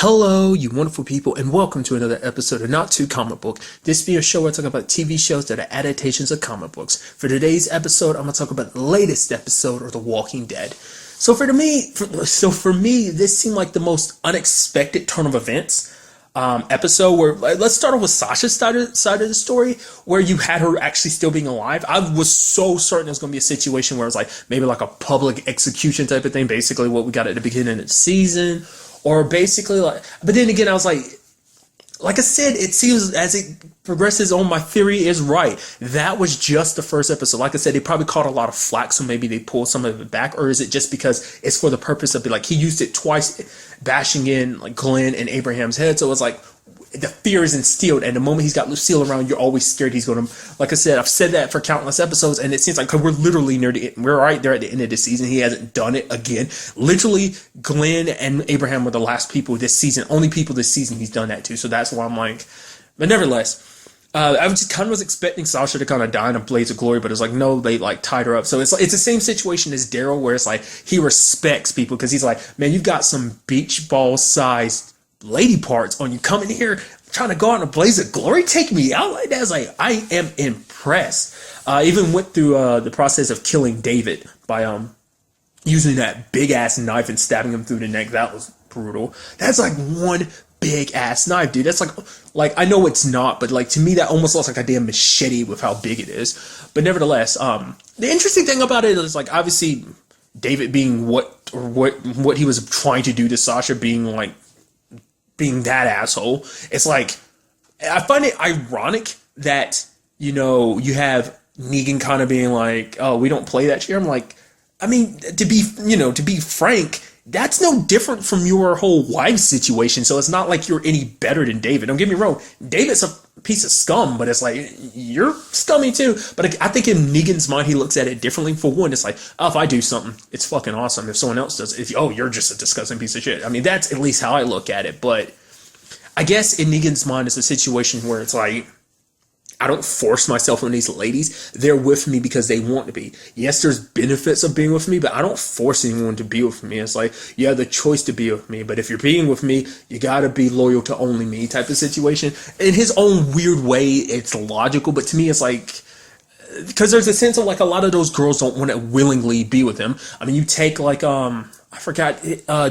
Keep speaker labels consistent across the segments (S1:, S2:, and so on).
S1: Hello, you wonderful people, and welcome to another episode of Not Too Comic Book. This being a show where I talk about TV shows that are adaptations of comic books. For today's episode, I'm going to talk about the latest episode of The Walking Dead. So for me, this seemed like the most unexpected turn of events episode where, let's start off with Sasha's side of the story, where you had her actually still being alive. I was so certain it was going to be a situation where it was like maybe like a public execution type of thing, basically what we got at the beginning of the season. Or basically, but then again, I was like I said, it seems as it progresses on, my theory is right. That was just the first episode. Like I said, they probably caught a lot of flack, so maybe they pulled some of it back. Or is it just because it's for the purpose of, he used it twice, bashing in, Glenn and Abraham's head. So it's like, the fear is instilled, and the moment he's got Lucille around, you're always scared he's going to, like I said, I've said that for countless episodes, and it seems like, because we're literally near the end, we're right there at the end of the season, he hasn't done it again. Literally, Glenn and Abraham were the last people this season, only people this season he's done that to, so that's why I'm like, but nevertheless, I was just kind of expecting Sasha to kind of die in a blaze of glory, but it's like, no, they tied her up. So it's the same situation as Daryl, where it's like, he respects people, because he's like, man, you've got some beach ball sized lady parts on you, coming here trying to go out in a blaze of glory, take me out like that. It's like, I am impressed. Even went through the process of killing David by using that big ass knife and stabbing him through the neck. That was brutal. That's like one big ass knife, dude. That's like I know it's not, but to me that almost looks like a damn machete with how big it is. But nevertheless, the interesting thing about it is, obviously David being what he was trying to do to Sasha, being that asshole. It's like, I find it ironic that, you have Negan kind of being like, oh, we don't play that here. I'm like, I mean, to be frank, that's no different from your whole wife situation. So it's not like you're any better than David. Don't get me wrong. David's a piece of scum, but it's like, you're scummy too. But I think in Negan's mind, he looks at it differently. For one, it's like, oh, if I do something, it's fucking awesome. If someone else does it, you're just a disgusting piece of shit. I mean, that's at least how I look at it. But I guess in Negan's mind, it's a situation where it's like, I don't force myself on these ladies. They're with me because they want to be. Yes, there's benefits of being with me, but I don't force anyone to be with me. It's like, you have the choice to be with me, but if you're being with me, you gotta be loyal to only me type of situation. In his own weird way, it's logical, but to me, it's like, because there's a sense of a lot of those girls don't want to willingly be with him. I mean, you take I forgot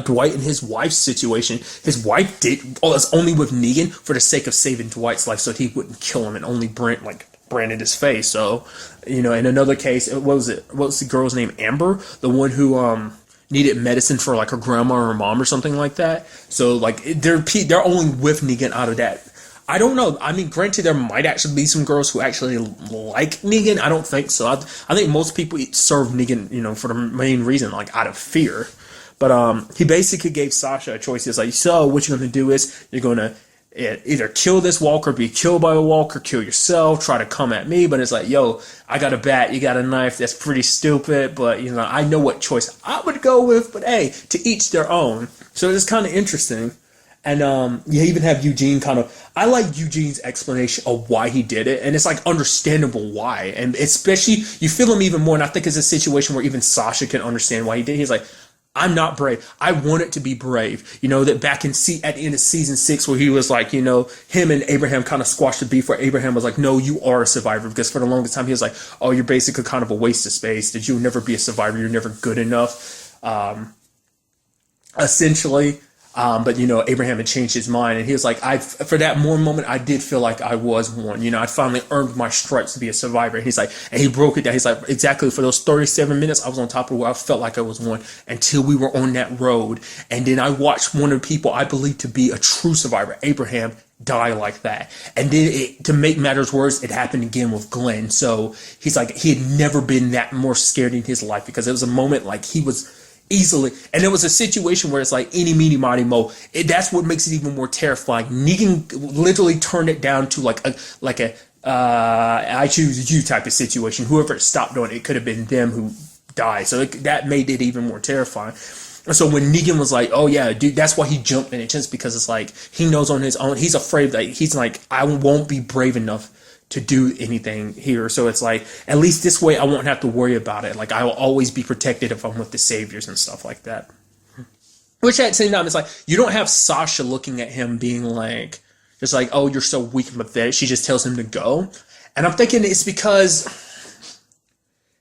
S1: Dwight and his wife's situation. His wife was only with Negan for the sake of saving Dwight's life, so he wouldn't kill him and only branded his face. So, in another case, what was the girl's name? Amber, the one who needed medicine for her grandma or her mom or something like that. So they're only with Negan out of that. I don't know. I mean, granted, there might actually be some girls who actually like Negan. I don't think so. I think most people serve Negan, for the main reason, out of fear. But he basically gave Sasha a choice. He's like, so what you're going to do is you're going to either kill this walker, be killed by a walker, kill yourself, try to come at me. But it's like, yo, I got a bat, you got a knife. That's pretty stupid. But, I know what choice I would go with. But, hey, to each their own. So it's kind of interesting. And you even have Eugene I like Eugene's explanation of why he did it. And it's understandable why. And especially, you feel him even more. And I think it's a situation where even Sasha can understand why he did it. He's like, I'm not brave. I want it to be brave. That back at the end of season 6, where he was like, him and Abraham kind of squashed the beef, where Abraham was like, no, you are a survivor. Because for the longest time, he was like, oh, you're basically kind of a waste of space. That you'll never be a survivor. You're never good enough. Essentially. But Abraham had changed his mind, and he was like, for that moment, I did feel like I was one. I finally earned my stripes to be a survivor. And he's like, and he broke it down. He's like, exactly, for those 37 minutes, I was on top of where I felt like I was one until we were on that road. And then I watched one of the people I believe to be a true survivor, Abraham, die like that. And then to make matters worse, it happened again with Glenn. So he's like, he had never been that more scared in his life, because it was a moment he was easily, and it was a situation where it's like eeny, meeny, miny, mo. That's what makes it even more terrifying. Negan literally turned it down to a I choose you type of situation. Whoever stopped doing it could have been them who died. So that made it even more terrifying. And so when Negan was like, oh yeah, dude, that's why he jumped in it, just because it's like, he knows on his own, he's afraid that he's like, I won't be brave enough to do anything here. So it's like, at least this way I won't have to worry about it. I will always be protected if I'm with the saviors and stuff like that. Which at the same time, it's like, you don't have Sasha looking at him being like, just like, oh, you're so weak and pathetic. She just tells him to go. And I'm thinking it's because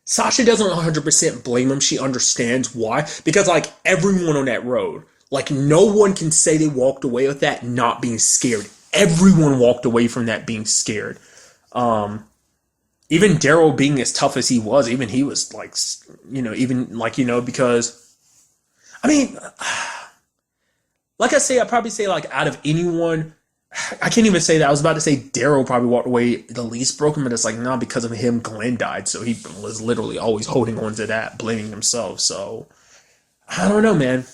S1: Sasha doesn't 100% blame him. She understands why. Because, like, everyone on that road, like, no one can say they walked away with that not being scared. Everyone walked away from that being scared. Even Daryl being as tough as he was, even he was like, because, I mean, like I say, I'd probably say, like, out of anyone, I can't even say that. I was about to say Daryl probably walked away the least broken, but it's like, no, because of him, Glenn died. So he was literally always holding on to that, blaming himself. So, I don't know, man.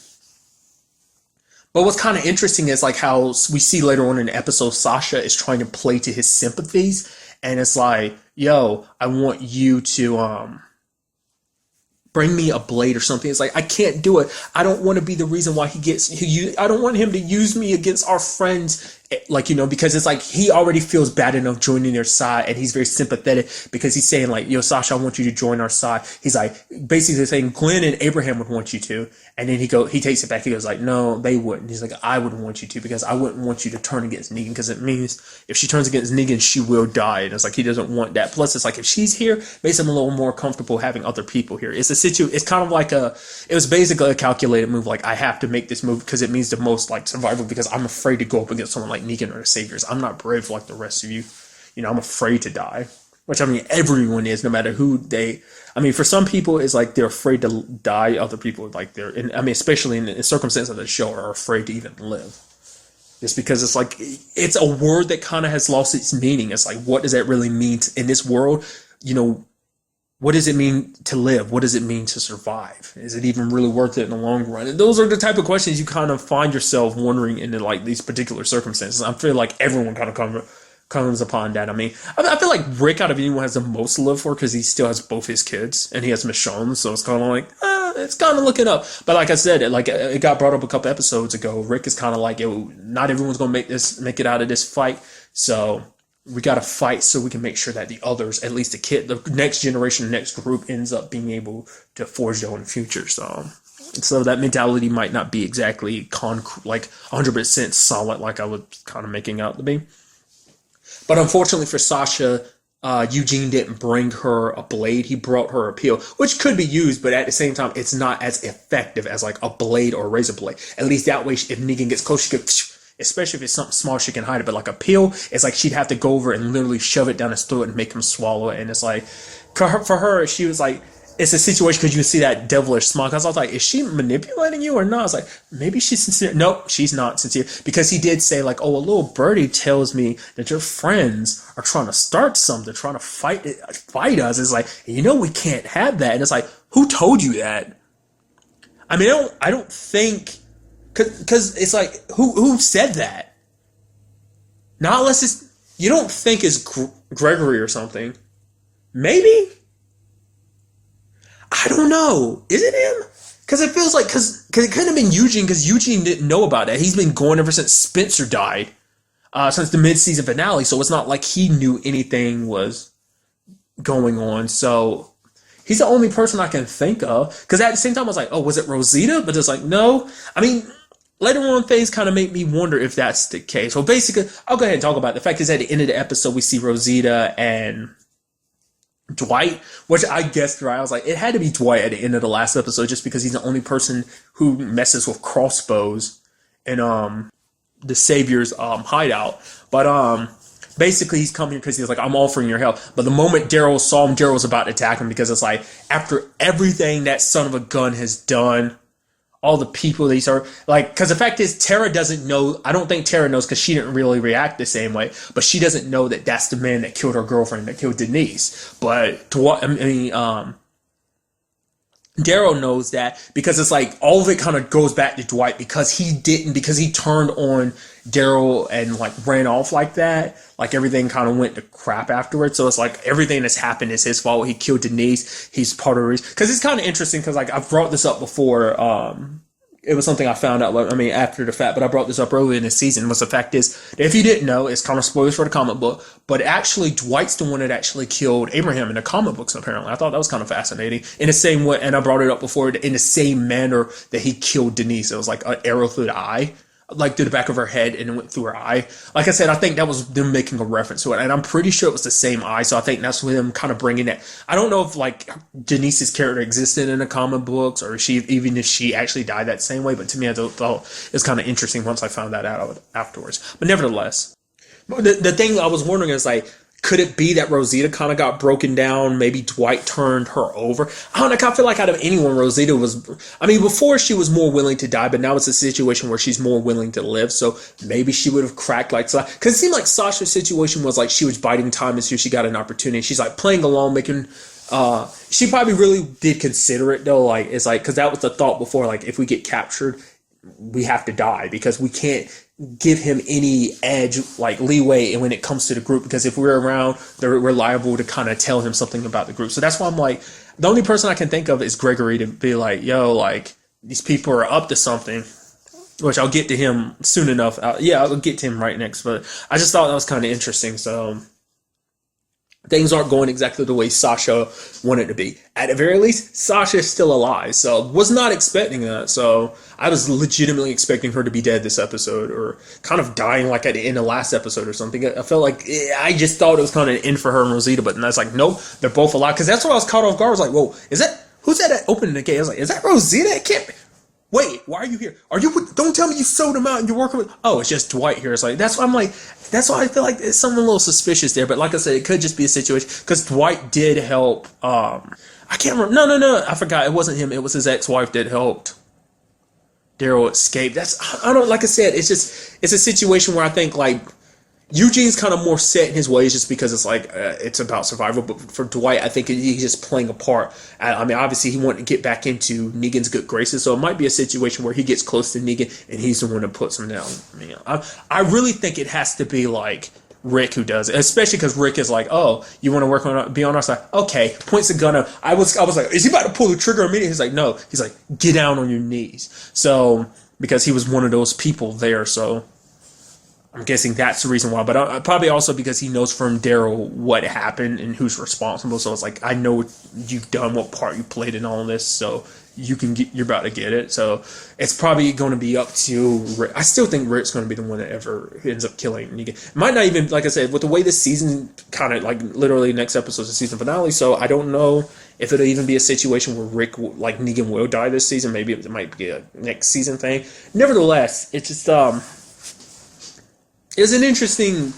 S1: But what's kind of interesting is, like, how we see later on in the episode, Sasha is trying to play to his sympathies. And it's like, yo, I want you to, bring me a blade or something. It's like, I can't do it. I don't want to be the reason why I don't want him to use me against our friends. Like, because it's like, he already feels bad enough joining their side, and he's very sympathetic because he's saying, like, yo, Sasha, I want you to join our side. He's like, basically saying Glenn and Abraham would want you to. And then he takes it back. He goes like, no, they wouldn't. He's like, I wouldn't want you to, because I wouldn't want you to turn against Negan, because it means if she turns against Negan, she will die. And it's like, he doesn't want that. Plus, it's like, if she's here, makes him a little more comfortable having other people here. It's kind of like it was basically a calculated move. Like, I have to make this move because it means the most, like, survival, because I'm afraid to go up against someone like Negan or the Saviors. I'm not brave like the rest of you. I'm afraid to die. Which, I mean, everyone is, no matter who for some people, it's like they're afraid to die. Other people, like, especially in the circumstances of the show, are afraid to even live. Just because it's like, it's a word that kind of has lost its meaning. It's like, what does that really mean in this world? What does it mean to live? What does it mean to survive? Is it even really worth it in the long run? And those are the type of questions you kind of find yourself wondering in, like, these particular circumstances. I feel like everyone kind of comes upon that. I mean, I feel like Rick, out of anyone, has the most to live for, because he still has both his kids and he has Michonne, so it's kind of like, it's kind of looking up. But like I said, it got brought up a couple episodes ago. Rick is kind of like, yo, not everyone's gonna make it out of this fight, so we got to fight so we can make sure that the others, at least the next generation, the next group, ends up being able to forge their own future. So that mentality might not be exactly like 100% solid, like I was kind of making out to be. But unfortunately for Sasha, Eugene didn't bring her a blade. He brought her a peel, which could be used, but at the same time, it's not as effective as, like, a blade or a razor blade. At least that way, if Negan gets close, she could, especially if it's something small, she can hide it. But like a peel, it's like she'd have to go over and literally shove it down his throat and make him swallow it. And it's like, for her, she was like, it's a situation because you can see that devilish smile. Because I was like, is she manipulating you or not? I was like, maybe she's sincere. Nope, she's not sincere. Because he did say, like, oh, a little birdie tells me that your friends are trying to start something, trying to fight us. It's like, we can't have that. And it's like, who told you that? I mean, I don't think, because it's like, who said that? Not unless you don't think it's Gregory or something. Maybe? I don't know. Is it him? Because it feels like, because it could have been Eugene, because Eugene didn't know about that. He's been going ever since Spencer died, since the mid-season finale. So it's not like he knew anything was going on. So he's the only person I can think of. Because at the same time, I was like, oh, was it Rosita? But it's like, no. I mean, later on, things kind of make me wonder if that's the case. Well, basically, I'll go ahead and talk about it. The fact is, at the end of the episode, we see Rosita and Dwight, which I guessed right. I was like, it had to be Dwight at the end of the last episode, just because he's the only person who messes with crossbows in the Savior's hideout. But basically, he's come here because he's like, I'm offering your help. But the moment Daryl saw him, Daryl was about to attack him, because it's like, after everything that son of a gun has done, all the people that he's hurt, like, because the fact is, Tara doesn't know. I don't think Tara knows, because she didn't really react the same way. But she doesn't know that that's the man that killed her girlfriend, that killed Denise. But Daryl knows that, because it's like all of it kind of goes back to Dwight, because he turned on Daryl and like ran off like that. Like everything kind of went to crap afterwards. So it's like everything that's happened is his fault. He killed Denise. He's part of the reason. Because it's kind of interesting, because like I've brought this up before, it was something I found out, I mean, after the fact, but I brought this up earlier in the season, was the fact is, if you didn't know, it's kind of spoilers for the comic book, but actually Dwight's the one that actually killed Abraham in the comic books, apparently. I thought that was kind of fascinating. In the same way, and I brought it up before, in the same manner that he killed Denise. It was like an arrow through the eye, like through the back of her head, and it went through her eye. Like I said, I think that was them making a reference to it, and I'm pretty sure it was the same eye, so I think that's them kind of bringing that. I don't know if like Denise's character existed in the comic books, or even if she actually died that same way, but to me I thought it was kind of interesting once I found that out afterwards. But nevertheless, the thing I was wondering is like, could it be that Rosita kind of got broken down? Maybe Dwight turned her over. I don't know. I feel like out of anyone, Rosita was, I mean, before she was more willing to die, but now it's a situation where she's more willing to live. So maybe she would have cracked like, because it seemed like Sasha's situation was like she was biding time as soon as she got an opportunity. She's like playing along, making, she probably really did consider it though. Like, it's like, because that was the thought before, like if we get captured, we have to die because we can't give him any edge, like leeway, and when it comes to the group, because if we're around, we're liable to kind of tell him something about the group. So that's why I'm like, the only person I can think of is Gregory to be like, yo, like these people are up to something, which I'll get to him soon enough. I'll get to him right next, but I just thought that was kind of interesting. So things aren't going exactly the way Sasha wanted to be. At the very least, Sasha is still alive, so was not expecting that. So I was legitimately expecting her to be dead this episode, or kind of dying like at the end of last episode or something. I felt like, I just thought it was kind of an end for her and Rosita, but then I was like, nope, they're both alive. Because that's what I was caught off guard. I was like, whoa, who's that opening the gate? I was like, is that Rosita? It can't be. Wait, why are you here? Don't tell me you sold him out and you're working with, oh, it's just Dwight here. It's like, that's why I'm like, that's why I feel like it's something a little suspicious there. But like I said, it could just be a situation, because Dwight did help, I can't remember, no, I forgot, it wasn't him, it was his ex-wife that helped Daryl escape. Like I said, it's a situation where I think like, Eugene's kind of more set in his ways just because it's like, it's about survival. But for Dwight, I think he's just playing a part. I mean, obviously he wanted to get back into Negan's good graces. So it might be a situation where he gets close to Negan and he's the one that puts him down. I mean, I really think it has to be like Rick who does it, especially because Rick is like, oh, you want to be on our side? Okay, points the gun up. I was like, is he about to pull the trigger immediately? He's like, no. He's like, get down on your knees. So, because he was one of those people there, so I'm guessing that's the reason why, but probably also because he knows from Daryl what happened and who's responsible. So it's like, I know you've done what part you played in all of this, so you're about to get it. So it's probably going to be up to Rick. I still think Rick's going to be the one that ever ends up killing Negan. It might not even, like I said, with the way this season kind of like literally next episode's the season finale. So I don't know if it'll even be a situation where Rick, like Negan will die this season. Maybe it might be a next season thing. Nevertheless, it's just, it's an interesting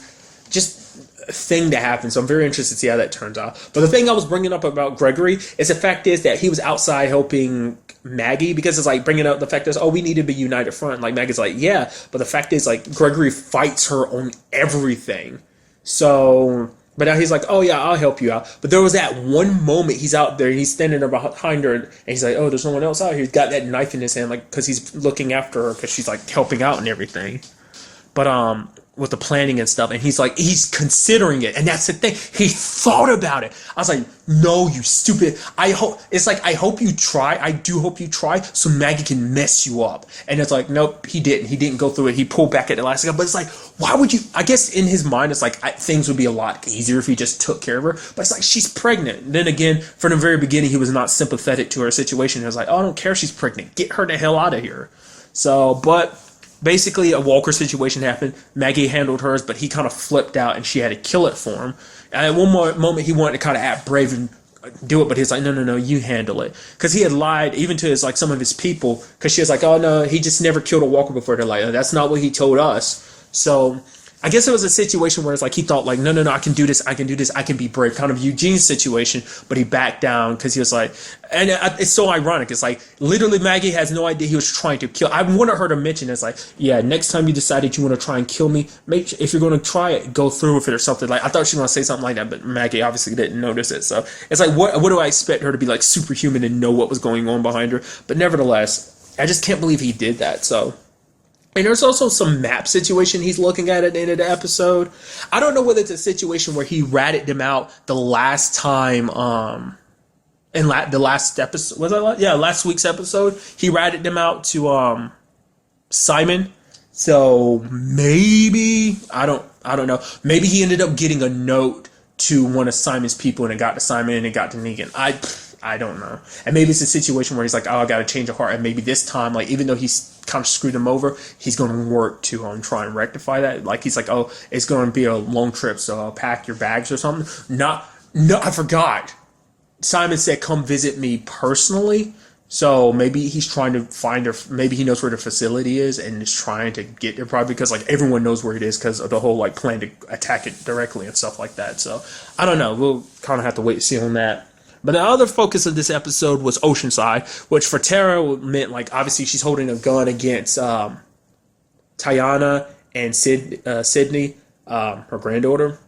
S1: just thing to happen, so I'm very interested to see how that turns out. But the thing I was bringing up about Gregory is the fact is that he was outside helping Maggie, because it's like bringing up the fact is, oh, we need to be united front. Like Maggie's like, yeah, but the fact is like Gregory fights her on everything. So, but now he's like, oh yeah, I'll help you out. But there was that one moment he's out there and he's standing there behind her and he's like, oh, there's no one else out here. He's got that knife in his hand, like, because he's looking after her because she's like helping out and everything. But with the planning and stuff, and he's like, he's considering it, and that's the thing. He thought about it. I was like, no, you stupid. I hope you try. I do hope you try, so Maggie can mess you up. And it's like, nope, he didn't. He didn't go through it. He pulled back at the last second. But it's like, why would you? I guess in his mind, it's like things would be a lot easier if he just took care of her. But it's like, she's pregnant. And then again, from the very beginning, he was not sympathetic to her situation. He was like, oh, I don't care if she's pregnant. Get her the hell out of here. So, but basically, a Walker situation happened. Maggie handled hers, but he kind of flipped out, and she had to kill it for him. And at one more moment, he wanted to kind of act brave and do it, but he's like, no, you handle it. Because he had lied even to like some of his people, because she was like, oh, no, he just never killed a Walker before. They're like, oh, that's not what he told us. So I guess it was a situation where it's like he thought like, no, I can do this, I can be brave. Kind of Eugene's situation, but he backed down because he was like, and it's so ironic. It's like literally Maggie has no idea he was trying to kill. I wanted her to mention it's like, yeah, next time you decided you want to try and kill me, if you're going to try it, go through with it or something. Like I thought she was going to say something like that, but Maggie obviously didn't notice it. So it's like, what do I expect her to be like superhuman and know what was going on behind her? But nevertheless, I just can't believe he did that. So. And there's also some map situation he's looking at the end of the episode. I don't know whether it's a situation where he ratted them out the last time in the last episode, was that last week's episode, he ratted them out to Simon. So maybe I don't know. Maybe he ended up getting a note to one of Simon's people, and it got to Simon and it got to Negan. I don't know. And maybe it's a situation where he's like, oh, I got to change of heart. And maybe this time, like, even though he's kind of screwed him over, he's going to work to try and rectify that. Like, he's like, oh, it's going to be a long trip, so pack your bags or something. No, I forgot. Simon said, come visit me personally. So maybe he's trying to find maybe he knows where the facility is and is trying to get there, probably because like everyone knows where it is because of the whole like plan to attack it directly and stuff like that. So I don't know. We'll kind of have to wait and see on that. But the other focus of this episode was Oceanside, which for Tara meant like obviously she's holding a gun against Tiana and Sydney, her granddaughter.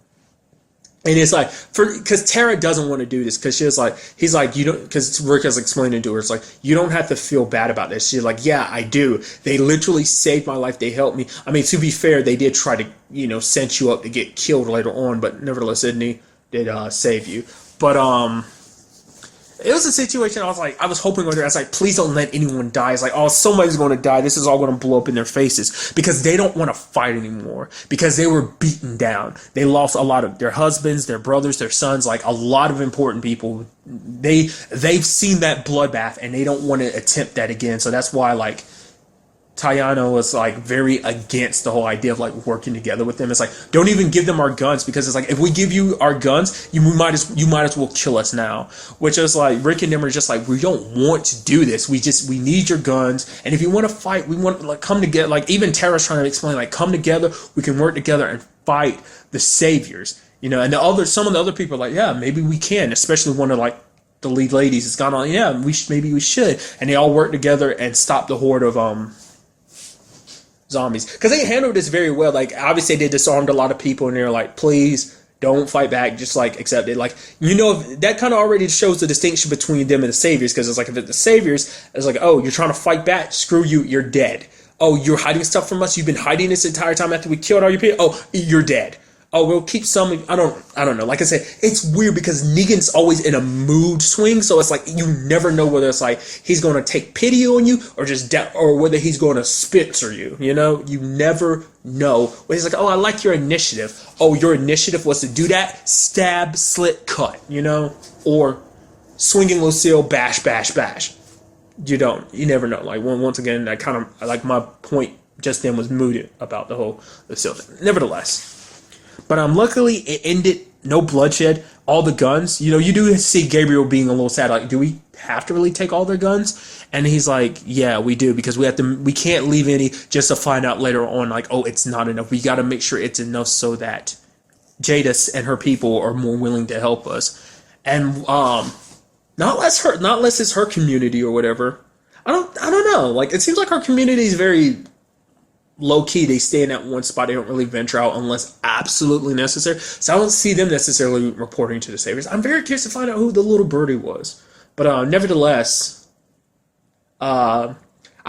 S1: And it's like, because Tara doesn't want to do this, because he's like, you don't, because Rick is explaining to her, it's like, you don't have to feel bad about this. She's like, yeah, I do. They literally saved my life. They helped me. I mean, to be fair, they did try to, set you up to get killed later on, but nevertheless, Sydney did save you. But, it was a situation I was hoping I was like, please don't let anyone die. It's like, oh, somebody's going to die. This is all going to blow up in their faces because they don't want to fight anymore because they were beaten down. They lost a lot of their husbands, their brothers, their sons, like a lot of important people. They've seen that bloodbath and they don't want to attempt that again. So that's why like Tiana was like very against the whole idea of like working together with them. It's like, don't even give them our guns because it's like, if we give you our guns, you might as well kill us now. Which is like, Rick and them are just like, we don't want to do this. We need your guns. And if you want to fight, we want to like come together. Like even Tara's trying to explain, like, come together, we can work together and fight the saviors. And some of the other people are like, yeah, maybe we can, especially one of like the lead ladies has gone on, yeah, maybe we should. And they all work together and stop the horde of zombies, because they handled this very well. Like obviously they disarmed a lot of people and they're like, please don't fight back, just like accept it. Like, that kind of already shows the distinction between them and the saviors, because it's like, if it's the saviors, it's like, oh, you're trying to fight back, screw you, you're dead. Oh, you're hiding stuff from us, you've been hiding this entire time after we killed all your people, oh, you're dead. Oh, we'll keep some. I don't know. Like I said, it's weird because Negan's always in a mood swing, so it's like you never know whether it's like he's going to take pity on you or just or whether he's going to spitzer you. You never know. Where he's like, oh, I like your initiative. Oh, your initiative was to do that, stab, slit, cut. Or swinging Lucille, bash, bash, bash. You never know. Like once again, that kind of like my point just then was mooted about the whole Lucille thing. Nevertheless. But luckily it ended, no bloodshed, all the guns. You do see Gabriel being a little sad, like, do we have to really take all their guns? And he's like, yeah, we do, because we can't leave any just to find out later on, like, oh, it's not enough. We got to make sure it's enough so that Jadis and her people are more willing to help us. And not less it's her community or whatever. I don't know. Like, it seems like her community is very low-key. They stay in that one spot. They don't really venture out unless absolutely necessary. So I don't see them necessarily reporting to the Saviors. I'm very curious to find out who the little birdie was. But nevertheless, I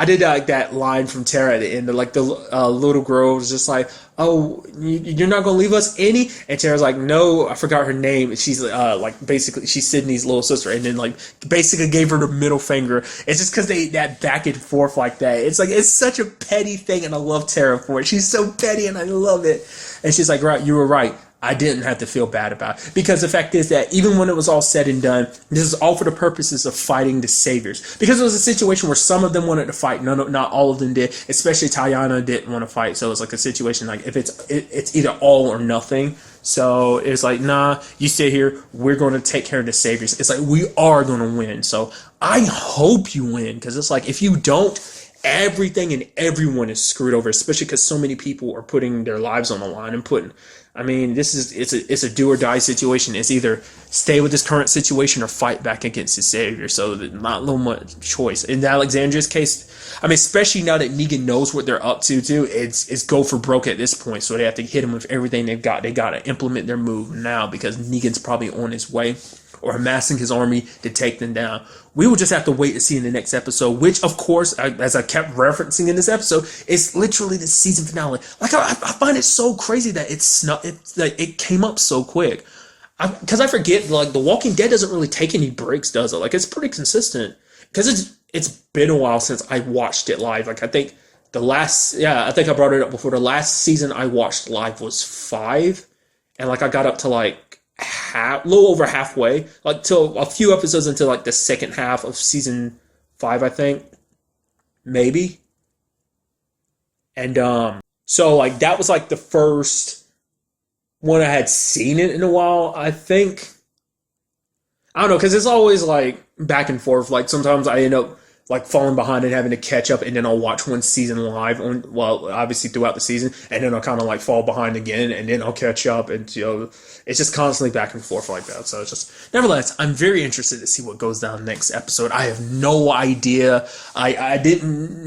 S1: did like that line from Tara at the end. Like the little girl was just like, oh, you're not going to leave us any? And Tara's like, no, I forgot her name. She's like, basically, she's Sydney's little sister. And then like basically gave her the middle finger. It's just because that back and forth like that. It's like, it's such a petty thing. And I love Tara for it. She's so petty and I love it. And she's like, right, you were right. I didn't have to feel bad about it. Because the fact is that even when it was all said and done, this is all for the purposes of fighting the Saviors. Because it was a situation where some of them wanted to fight, not all of them did. Especially Tiana didn't want to fight. So it was like a situation like, if it's either all or nothing. So it's like, nah, you stay here. We're going to take care of the Saviors. It's like, we are going to win. So I hope you win. Because it's like, if you don't, everything and everyone is screwed over. Especially because so many people are putting their lives on the line and it's a do or die situation. It's either stay with this current situation or fight back against his Savior. So not a little much choice. In Alexandria's case, especially now that Negan knows what they're up to too, it's go for broke at this point. So they have to hit him with everything they've got. They got to implement their move now because Negan's probably on his way or amassing his army to take them down. We will just have to wait to see in the next episode, which, of course, as I kept referencing in this episode, is literally the season finale. Like, I find it so crazy that it came up so quick. Because I forget, like, The Walking Dead doesn't really take any breaks, does it? Like, it's pretty consistent. Because it's been a while since I watched it live. Like, I think I think I brought it up before. The last season I watched live was 5, and like I got up to like a little over halfway, like till a few episodes into like the second half of season 5, I think, maybe. And so like that was like the first one I had seen it in a while, I think. I don't know, because it's always like back and forth. Like sometimes I end up like falling behind and having to catch up, and then I'll watch one season live on, well, obviously throughout the season, and then I'll kind of like fall behind again, and then I'll catch up, and it's just constantly back and forth like that. So it's just, nevertheless, I'm very interested to see what goes down next episode. I have no idea. I didn't,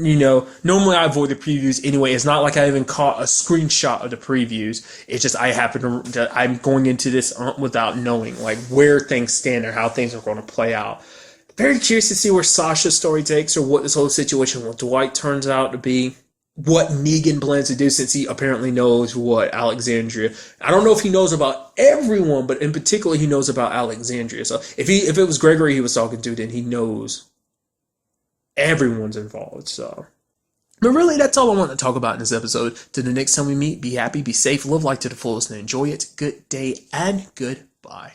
S1: normally I avoid the previews anyway. It's not like I even caught a screenshot of the previews. It's just I happen to I'm going into this without knowing like where things stand or how things are going to play out. Very curious to see where Sasha's story takes, or what this whole situation with Dwight turns out to be. What Negan plans to do, since he apparently knows what Alexandria. I don't know if he knows about everyone, but in particular he knows about Alexandria. So if it was Gregory he was talking to, then he knows everyone's involved. So, but really, that's all I want to talk about in this episode. Till the next time we meet, be happy, be safe, live life to the fullest, and enjoy it. Good day and goodbye.